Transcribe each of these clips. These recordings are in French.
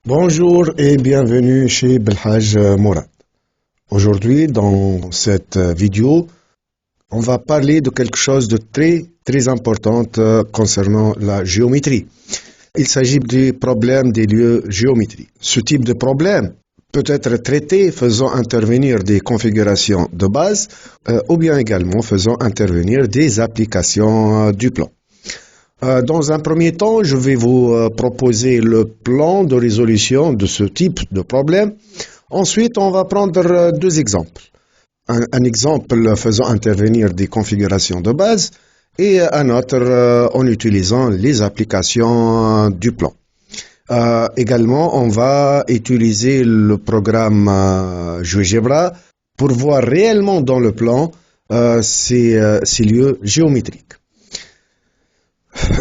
Bonjour et bienvenue chez Belhaj Mourad. Aujourd'hui, dans cette vidéo, on va parler de quelque chose de très important concernant la géométrie. Il s'agit du problème des lieux géométriques. Ce type de problème peut être traité faisant intervenir des configurations de base ou bien également faisant intervenir des applications du plan. Dans un premier temps, je vais vous proposer le plan de résolution de ce type de problème. Ensuite, on va prendre deux exemples. Un exemple faisant intervenir des configurations de base et un autre en utilisant les applications du plan. Également, on va utiliser le programme GeoGebra pour voir réellement dans le plan ces lieux géométriques.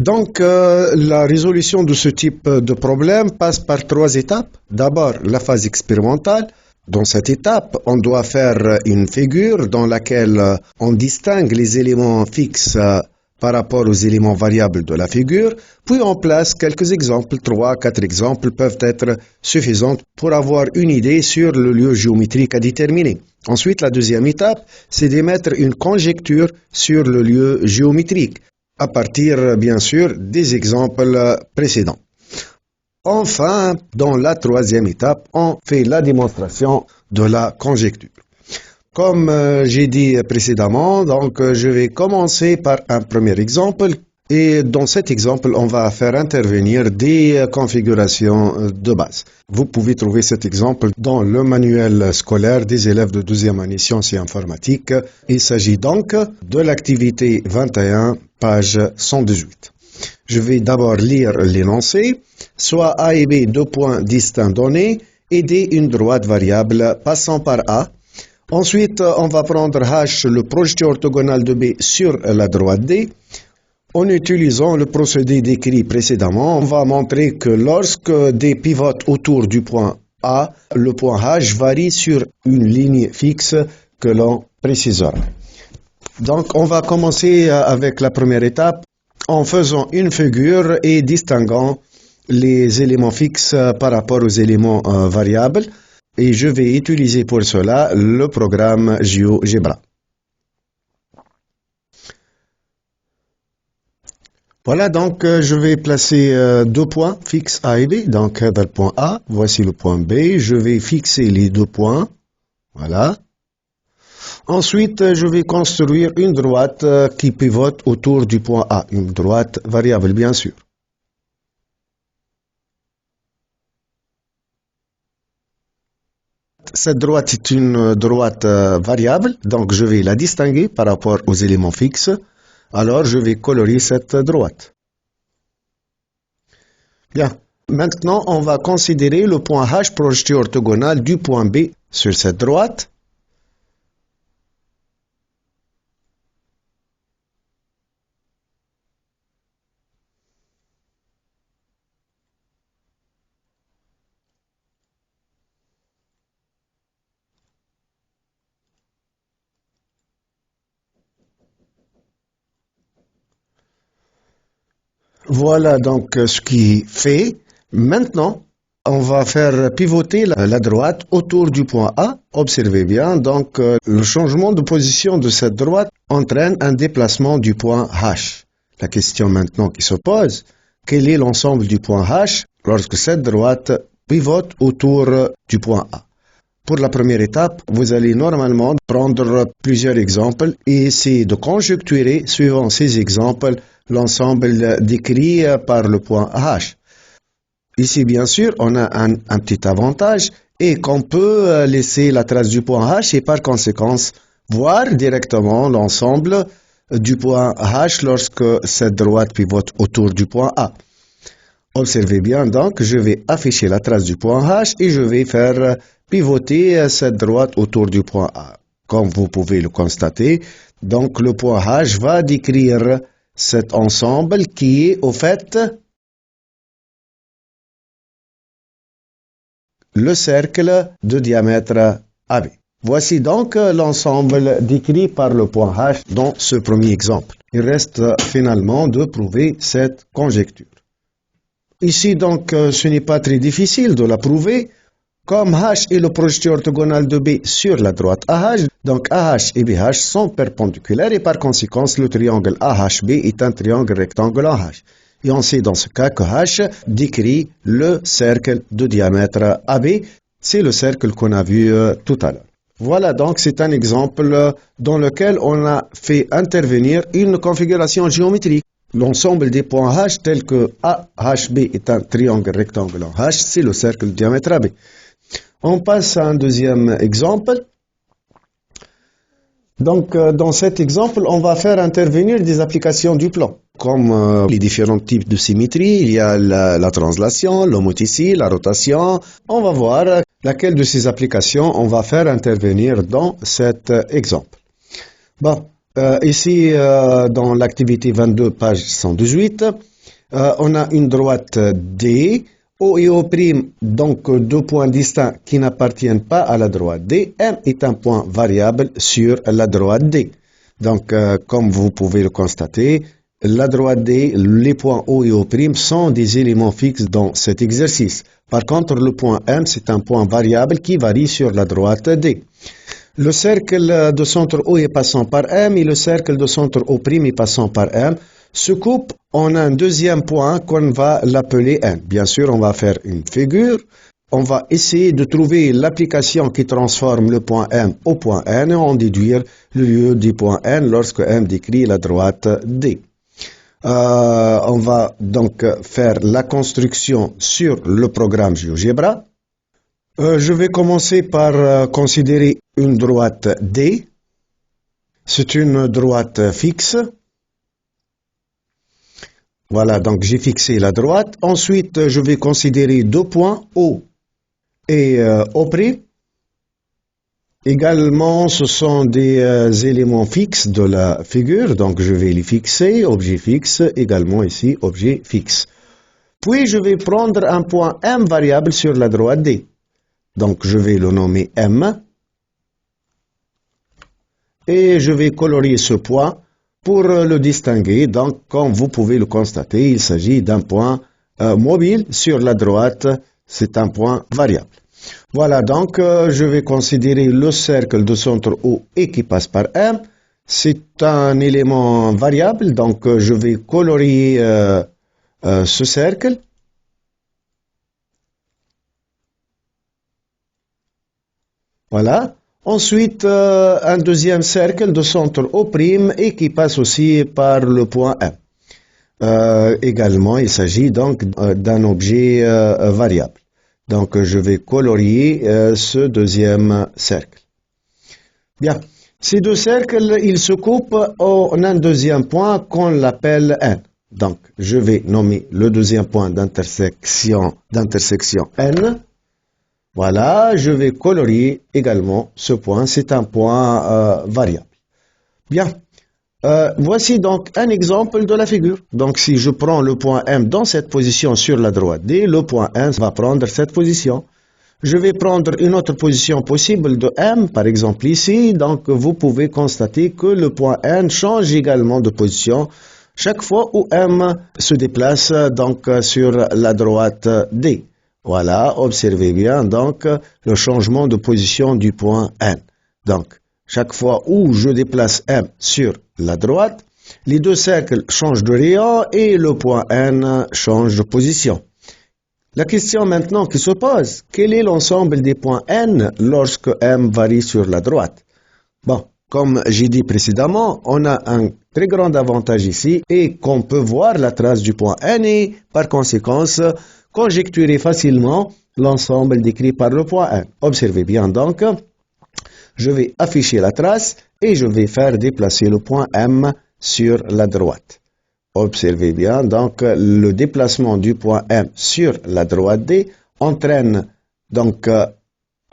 Donc, la résolution de ce type de problème passe par trois étapes. D'abord, la phase expérimentale. Dans cette étape, on doit faire une figure dans laquelle on distingue les éléments fixes par rapport aux éléments variables de la figure, puis on place quelques exemples, 3-4 exemples peuvent être suffisants pour avoir une idée sur le lieu géométrique à déterminer. Ensuite, la deuxième étape, c'est d'émettre une conjecture sur le lieu géométrique, à partir, bien sûr, des exemples précédents. Enfin, dans la troisième étape, on fait la démonstration de la conjecture. Comme j'ai dit précédemment, donc je vais commencer par un premier exemple. Et dans cet exemple, on va faire intervenir des configurations de base. Vous pouvez trouver cet exemple dans le manuel scolaire des élèves de 12e année sciences et informatiques. Il s'agit donc de l'activité 21, page 118. Je vais d'abord lire l'énoncé. Soit A et B, deux points distincts donnés, et D, une droite variable passant par A. Ensuite, on va prendre H, le projeté orthogonal de B sur la droite D. En utilisant le procédé décrit précédemment, on va montrer que lorsque D pivote autour du point A, le point H varie sur une ligne fixe que l'on précisera. Donc, on va commencer avec la première étape en faisant une figure et distinguant les éléments fixes par rapport aux éléments variables. Et je vais utiliser pour cela le programme GeoGebra. Voilà, donc je vais placer deux points fixes A et B. Donc, dans le point A, voici le point B. Je vais fixer les deux points. Voilà. Ensuite, je vais construire une droite qui pivote autour du point A. Une droite variable, bien sûr. Cette droite est une droite variable, donc je vais la distinguer par rapport aux éléments fixes. Alors, je vais colorier cette droite. Bien. Maintenant, on va considérer le point H projeté orthogonal du point B sur cette droite. Voilà donc ce qui est fait. Maintenant, on va faire pivoter la droite autour du point A. Observez bien, donc le changement de position de cette droite entraîne un déplacement du point H. La question maintenant qui se pose, quel est l'ensemble du point H lorsque cette droite pivote autour du point A? Pour la première étape, vous allez normalement prendre plusieurs exemples et essayer de conjecturer, suivant ces exemples, l'ensemble décrit par le point H. Ici, bien sûr, on a un petit avantage et qu'on peut laisser la trace du point H et par conséquent voir directement l'ensemble du point H lorsque cette droite pivote autour du point A. Observez bien donc, je vais afficher la trace du point H et je vais faire pivoter cette droite autour du point A. Comme vous pouvez le constater, donc le point H va décrire cet ensemble qui est au fait le cercle de diamètre AB. Voici donc l'ensemble décrit par le point H dans ce premier exemple. Il reste finalement de prouver cette conjecture. Ici, donc, ce n'est pas très difficile de la prouver. Comme H est le projeté orthogonal de B sur la droite AH, donc AH et BH sont perpendiculaires et par conséquent, le triangle AHB est un triangle rectangle en H. Et on sait dans ce cas que H décrit le cercle de diamètre AB. C'est le cercle qu'on a vu tout à l'heure. Voilà, donc c'est un exemple dans lequel on a fait intervenir une configuration géométrique. L'ensemble des points H tels que AHB est un triangle rectangle en H, c'est le cercle de diamètre AB. On passe à un deuxième exemple. Donc, dans cet exemple, on va faire intervenir des applications du plan. Comme les différents types de symétrie, il y a la translation, l'homotétie, la rotation. On va voir laquelle de ces applications on va faire intervenir dans cet exemple. Bon, ici, dans l'activité 22, page 118, on a une droite D. O et O', donc deux points distincts qui n'appartiennent pas à la droite D. M est un point variable sur la droite D. Donc, comme vous pouvez le constater, la droite D, les points O et O' sont des éléments fixes dans cet exercice. Par contre, le point M, c'est un point variable qui varie sur la droite D. Le cercle de centre O est passant par M et le cercle de centre O' est passant par M se coupe en un deuxième point qu'on va l'appeler N. Bien sûr, on va faire une figure. On va essayer de trouver l'application qui transforme le point M au point N et en déduire le lieu du point N lorsque M décrit la droite D. On va donc faire la construction sur le programme GeoGebra. Je vais commencer par considérer une droite D. C'est une droite fixe. Voilà, donc j'ai fixé la droite. Ensuite, je vais considérer deux points, O et O'. Également, ce sont des éléments fixes de la figure, donc je vais les fixer, objet fixe, également ici, objet fixe. Puis, je vais prendre un point M variable sur la droite D. Donc, je vais le nommer M. Et je vais colorier ce point pour le distinguer. Donc, comme vous pouvez le constater, il s'agit d'un point mobile sur la droite. C'est un point variable. Voilà, donc je vais considérer le cercle de centre O et qui passe par M. C'est un élément variable, donc je vais colorier ce cercle. Voilà. Ensuite, un deuxième cercle de centre O' et qui passe aussi par le point M. Également, il s'agit donc d'un objet variable. Donc, je vais colorier ce deuxième cercle. Bien. Ces deux cercles, ils se coupent en un deuxième point qu'on l'appelle N. Donc, je vais nommer le deuxième point d'intersection N. Voilà, je vais colorier également ce point. C'est un point variable. Bien. Voici donc un exemple de la figure. Donc, si je prends le point M dans cette position sur la droite D, le point N va prendre cette position. Je vais prendre une autre position possible de M, par exemple ici. Donc, vous pouvez constater que le point N change également de position chaque fois où M se déplace donc sur la droite D. Voilà, observez bien donc le changement de position du point N. Donc, chaque fois où je déplace M sur la droite, les deux cercles changent de rayon et le point N change de position. La question maintenant qui se pose, quel est l'ensemble des points N lorsque M varie sur la droite? Bon, comme j'ai dit précédemment, on a un très grand avantage ici et qu'on peut voir la trace du point N et par conséquent conjecturer facilement l'ensemble décrit par le point N. Observez bien donc, je vais afficher la trace et je vais faire déplacer le point M sur la droite. Observez bien, donc le déplacement du point M sur la droite D entraîne donc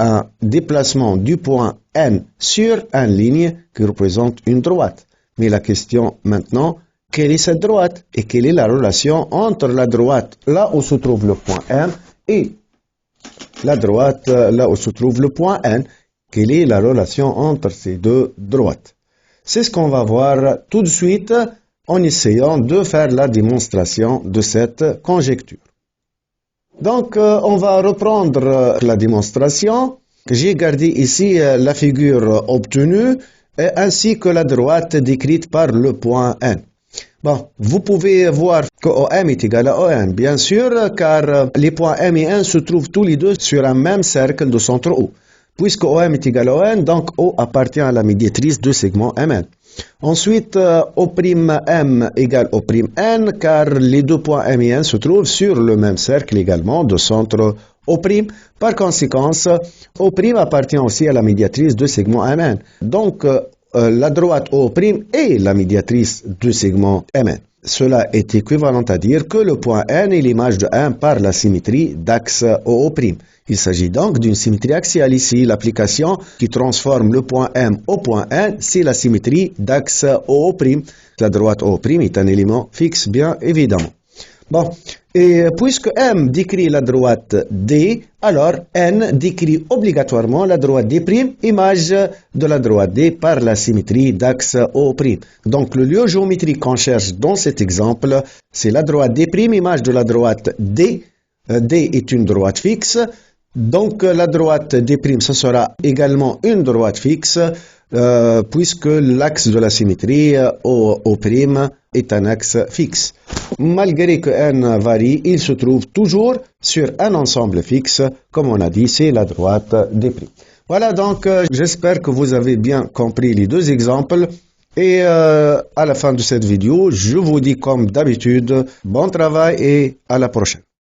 un déplacement du point N sur une ligne qui représente une droite. Mais la question maintenant, quelle est cette droite et quelle est la relation entre la droite là où se trouve le point M et la droite là où se trouve le point N? Quelle est la relation entre ces deux droites? C'est ce qu'on va voir tout de suite en essayant de faire la démonstration de cette conjecture. Donc, on va reprendre la démonstration. J'ai gardé ici la figure obtenue ainsi que la droite décrite par le point N. Bon, vous pouvez voir que OM est égal à ON, bien sûr, car les points M et N se trouvent tous les deux sur un même cercle de centre O. Puisque OM est égal à ON, donc O appartient à la médiatrice de segment MN. Ensuite, O'M égale O'N, car les deux points M et N se trouvent sur le même cercle également de centre O'. Par conséquent, O' appartient aussi à la médiatrice de segment MN. Donc, la droite O' est la médiatrice du segment Mn. Cela est équivalent à dire que le point N est l'image de M par la symétrie d'axe OO'. Il s'agit donc d'une symétrie axiale ici. L'application qui transforme le point M au point N, c'est la symétrie d'axe OO'. La droite OO' est un élément fixe, bien évidemment. Bon, et puisque M décrit la droite D, alors N décrit obligatoirement la droite D', image de la droite D par la symétrie d'axe O'. Donc le lieu géométrique qu'on cherche dans cet exemple, c'est la droite D', image de la droite D. D est une droite fixe, donc la droite D', ce sera également une droite fixe, puisque l'axe de la symétrie O' est un axe fixe. Malgré que N varie, il se trouve toujours sur un ensemble fixe, comme on a dit, c'est la droite D'. Voilà donc, j'espère que vous avez bien compris les deux exemples. Et à la fin de cette vidéo, je vous dis comme d'habitude, bon travail et à la prochaine.